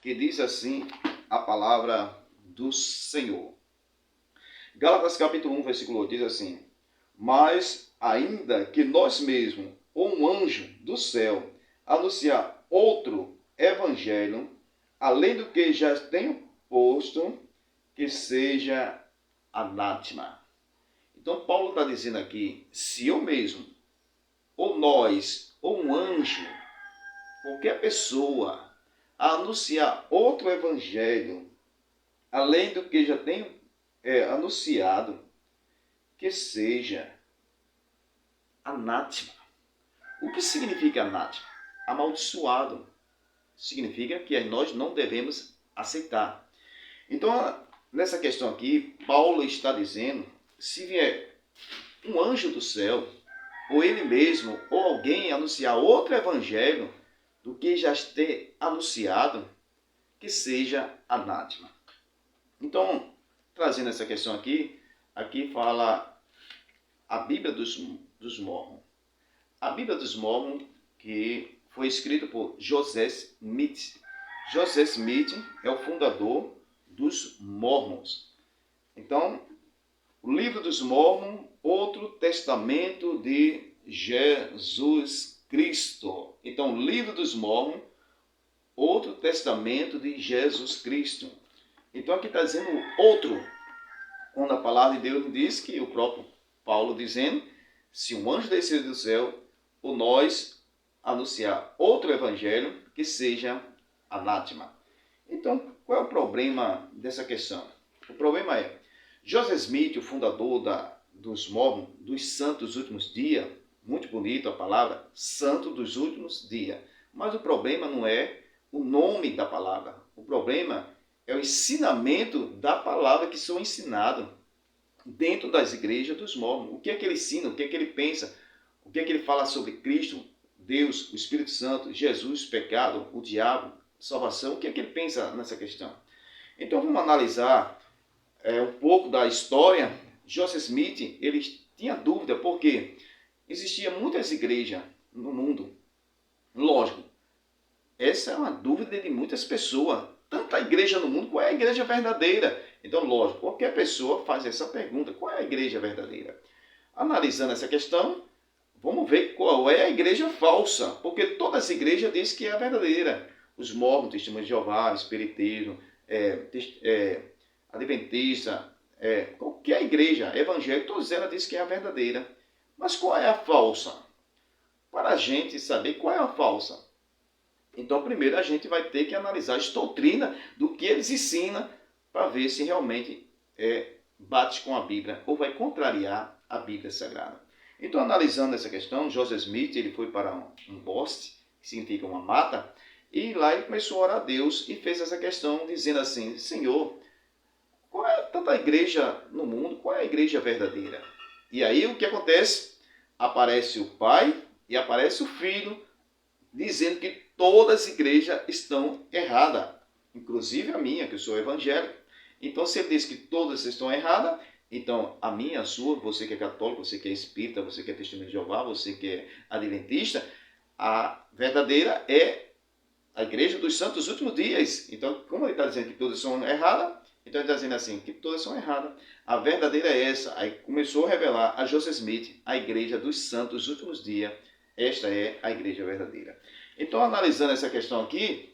que diz assim a palavra do Senhor. Gálatas capítulo 1, versículo 8 diz assim: mas ainda que nós mesmos, ou um anjo do céu, anunciar outro evangelho, além do que já tenho posto, que seja anátema. Então Paulo está dizendo aqui, se eu mesmo, ou nós, ou um anjo, qualquer pessoa, anunciar outro evangelho, além do que já tenho anunciado, que seja anátema. O que significa anátema? Amaldiçoado. Significa que nós não devemos aceitar. Então, nessa questão aqui, Paulo está dizendo, se vier um anjo do céu, ou ele mesmo, ou alguém anunciar outro evangelho do que já ter anunciado, que seja anátema. Então, trazendo essa questão aqui fala a Bíblia dos Mormons. A Bíblia dos Mormons, que foi escrita por José Smith. José Smith é o fundador dos Mormons. Então, o livro dos Mormons, outro testamento de Jesus Cristo. Então, o livro dos Mormons, outro testamento de Jesus Cristo. Então, aqui está dizendo outro, quando a palavra de Deus diz que o próprio Paulo dizendo, se um anjo descer do céu, ou nós anunciar outro evangelho, que seja anátema. Então, qual é o problema dessa questão? O problema é, Joseph Smith, o fundador dos Mormons, dos Santos dos Últimos Dias, muito bonito a palavra, Santo dos Últimos Dias. Mas o problema não é o nome da palavra. O problema é o ensinamento da palavra que são ensinados dentro das igrejas dos Mormons. O que é que ele ensina? O que é que ele pensa? O que é que ele fala sobre Cristo, Deus, o Espírito Santo, Jesus, pecado, o diabo, salvação? O que é que ele pensa nessa questão? Então vamos analisar um pouco da história. Joseph Smith, ele tinha dúvida porque existiam muitas igrejas no mundo. Lógico, essa é uma dúvida de muitas pessoas. Tanta igreja no mundo, qual é a igreja verdadeira? Então, lógico, qualquer pessoa faz essa pergunta, qual é a igreja verdadeira? Analisando essa questão, vamos ver qual é a igreja falsa, porque todas as igrejas dizem que é a verdadeira. Os Mormons, Testemunho de Jeová, Espiritismo, Adventista, qualquer igreja evangélica, todas elas dizem que é a verdadeira. Mas qual é a falsa? Para a gente saber qual é a falsa, então primeiro a gente vai ter que analisar as doutrinas do que eles ensinam para ver se realmente bate com a Bíblia ou vai contrariar a Bíblia Sagrada. Então, analisando essa questão, Joseph Smith ele foi para um bosque, que significa uma mata, e lá ele começou a orar a Deus e fez essa questão dizendo assim, Senhor, qual é tanta igreja no mundo? Qual é a igreja verdadeira? E aí o que acontece? Aparece o Pai e aparece o Filho, dizendo que todas as igrejas estão erradas, inclusive a minha, que eu sou evangélico. Então, se ele diz que todas estão erradas, então a minha, a sua, você que é católico, você que é espírita, você que é testemunho de Jeová, você que é adventista, a verdadeira é a igreja dos santos dos últimos dias. Então, como ele está dizendo que todas são erradas, então ele está dizendo assim, que todas são erradas. A verdadeira é essa. Aí começou a revelar a Joseph Smith, a igreja dos santos dos últimos dias. Esta é a igreja verdadeira. Então, analisando essa questão aqui,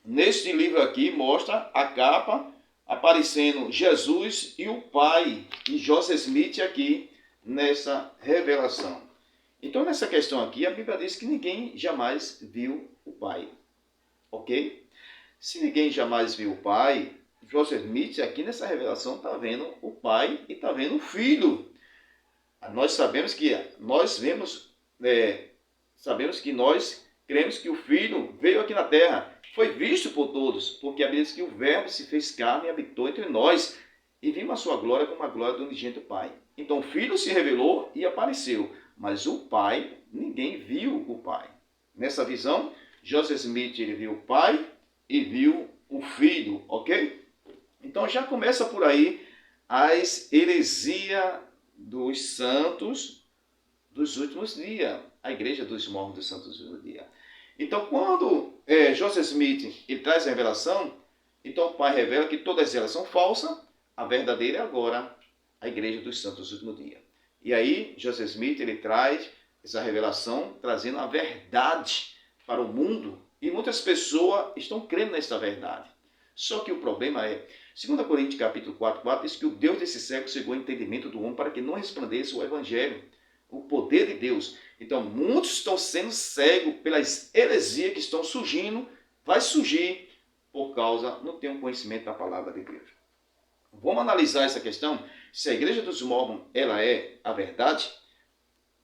neste livro aqui mostra a capa aparecendo Jesus e o Pai, e Joseph Smith aqui nessa revelação. Então, nessa questão aqui, a Bíblia diz que ninguém jamais viu o Pai. Ok? Se ninguém jamais viu o Pai, Joseph Smith aqui nessa revelação está vendo o Pai e está vendo o Filho. Nós sabemos que nós cremos que o Filho veio aqui na Terra, foi visto por todos, porque a Bíblia diz que o Verbo se fez carne e habitou entre nós, e vimos a sua glória como a glória do unigênito Pai. Então o Filho se revelou e apareceu, mas o Pai, ninguém viu o Pai. Nessa visão, Joseph Smith ele viu o Pai e viu o Filho, ok? Então já começa por aí as heresias dos santos dos últimos dias, a igreja dos Mormons dos santos dos últimos dias. Então, quando Joseph Smith ele traz a revelação, então o Pai revela que todas elas são falsas, a verdadeira é agora a Igreja dos Santos do Último Dia. E aí, Joseph Smith ele traz essa revelação, trazendo a verdade para o mundo, e muitas pessoas estão crendo nessa verdade. Só que o problema é, 2 Coríntios capítulo 4 diz que o Deus desse século cegou o entendimento do homem para que não resplandeça o Evangelho, o poder de Deus. Então, muitos estão sendo cegos pelas heresias que estão surgindo, vai surgir por causa, não tem um conhecimento da palavra de Deus. Vamos analisar essa questão, se a Igreja dos Mormons ela é a verdade.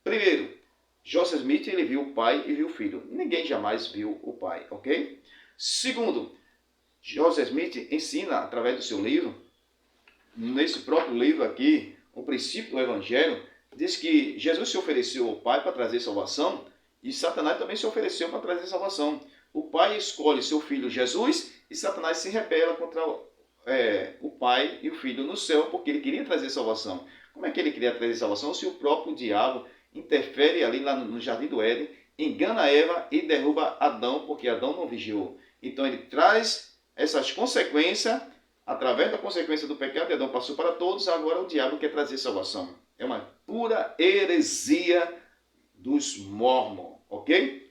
Primeiro, Joseph Smith ele viu o pai e viu o filho. Ninguém jamais viu o pai, ok? Segundo, Joseph Smith ensina através do seu livro, nesse próprio livro aqui, o princípio do Evangelho, diz que Jesus se ofereceu ao Pai para trazer salvação e Satanás também se ofereceu para trazer salvação. O Pai escolhe seu filho Jesus e Satanás se rebela contra o Pai e o Filho no céu porque ele queria trazer salvação. Como é que ele queria trazer salvação se o próprio diabo interfere ali lá no Jardim do Éden, engana Eva e derruba Adão porque Adão não vigiou? Então ele traz essas consequências, através da consequência do pecado de Adão passou para todos, agora o diabo quer trazer salvação. É uma pura heresia dos Mormons, ok?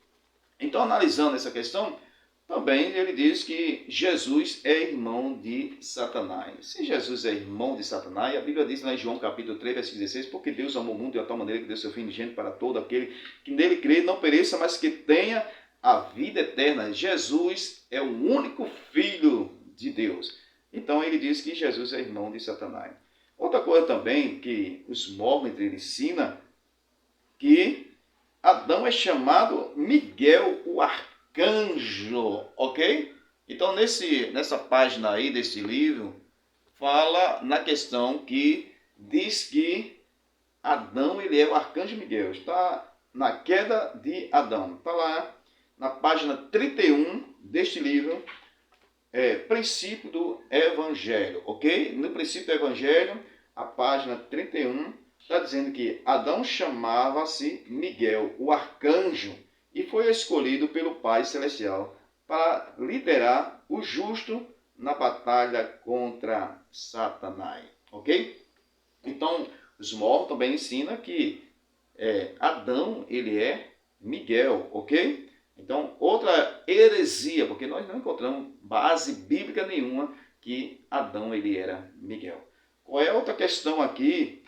Então, analisando essa questão, também ele diz que Jesus é irmão de Satanás. Se Jesus é irmão de Satanás, a Bíblia diz lá em João capítulo 3, versículo 16, porque Deus amou o mundo de tal maneira que deu seu Filho unigênito para todo aquele que nele crê, não pereça, mas que tenha a vida eterna. Jesus é o único Filho de Deus. Então ele diz que Jesus é irmão de Satanás. Outra coisa também que os Mormons ensinam, que Adão é chamado Miguel, o arcanjo, ok? Então nessa página aí desse livro, fala na questão que diz que Adão ele é o arcanjo Miguel. Está na queda de Adão. Está lá na página 31 deste livro, princípio do Evangelho, ok? No princípio do Evangelho, a página 31, está dizendo que Adão chamava-se Miguel, o arcanjo, e foi escolhido pelo Pai Celestial para liderar o justo na batalha contra Satanás, ok? Então, os Mormons também ensinam que Adão, ele é Miguel, ok? Então, outra heresia, porque nós não encontramos base bíblica nenhuma que Adão ele era Miguel. Qual é a outra questão aqui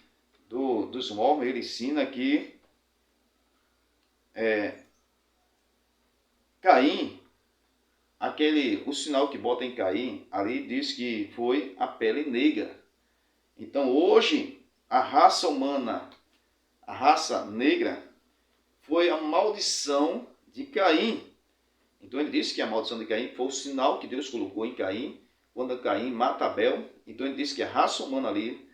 dos Mormons? Ele ensina que Caim, o sinal que bota em Caim, ali diz que foi a pele negra. Então, hoje, a raça humana, a raça negra, foi a maldição de Caim. Então ele disse que a maldição de Caim foi o sinal que Deus colocou em Caim, quando Caim mata Abel. Então ele disse que a raça humana ali,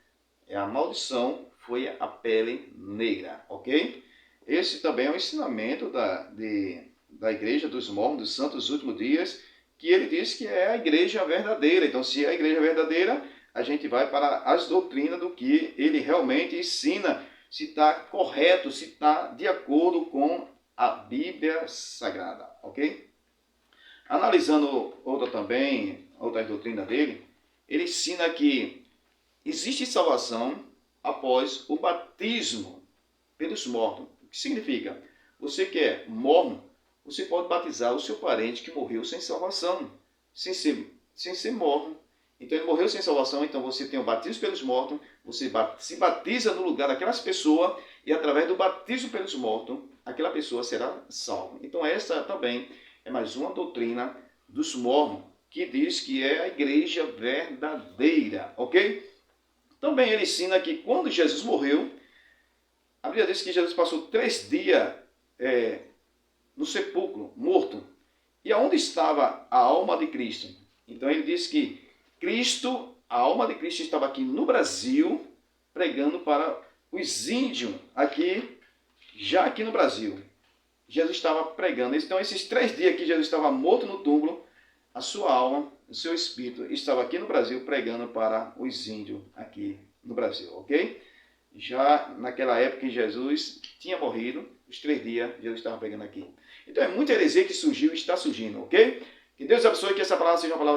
a maldição foi a pele negra, ok? Esse também é um ensinamento da Igreja dos Mormons, dos Santos dos Últimos Dias, que ele diz que é a igreja verdadeira. Então, se é a igreja verdadeira, a gente vai para as doutrinas do que ele realmente ensina, se está correto, se está de acordo com a Bíblia Sagrada, ok? Analisando outra doutrina dele, ele ensina que existe salvação após o batismo pelos mortos. O que significa? Você que é mormon, você pode batizar o seu parente que morreu sem salvação, sem ser mormon. Então ele morreu sem salvação, então você tem o batismo pelos mortos, você se batiza no lugar daquelas pessoas e através do batismo pelos mortos, aquela pessoa será salva. Então essa também é mais uma doutrina dos Mormons, que diz que é a igreja verdadeira, ok? Também ele ensina que quando Jesus morreu, a Bíblia diz que Jesus passou 3 dias no sepulcro, morto. E aonde estava a alma de Cristo? Então ele diz que a alma de Cristo estava aqui no Brasil, pregando para os índios já aqui no Brasil. Jesus estava pregando. Então, esses 3 dias que Jesus estava morto no túmulo, a sua alma, o seu espírito estava aqui no Brasil pregando para os índios aqui no Brasil, ok? Já naquela época que Jesus tinha morrido, Os 3 dias, Jesus estava pregando aqui. Então é muita heresia que surgiu e está surgindo, ok? Que Deus abençoe, que essa palavra seja uma palavra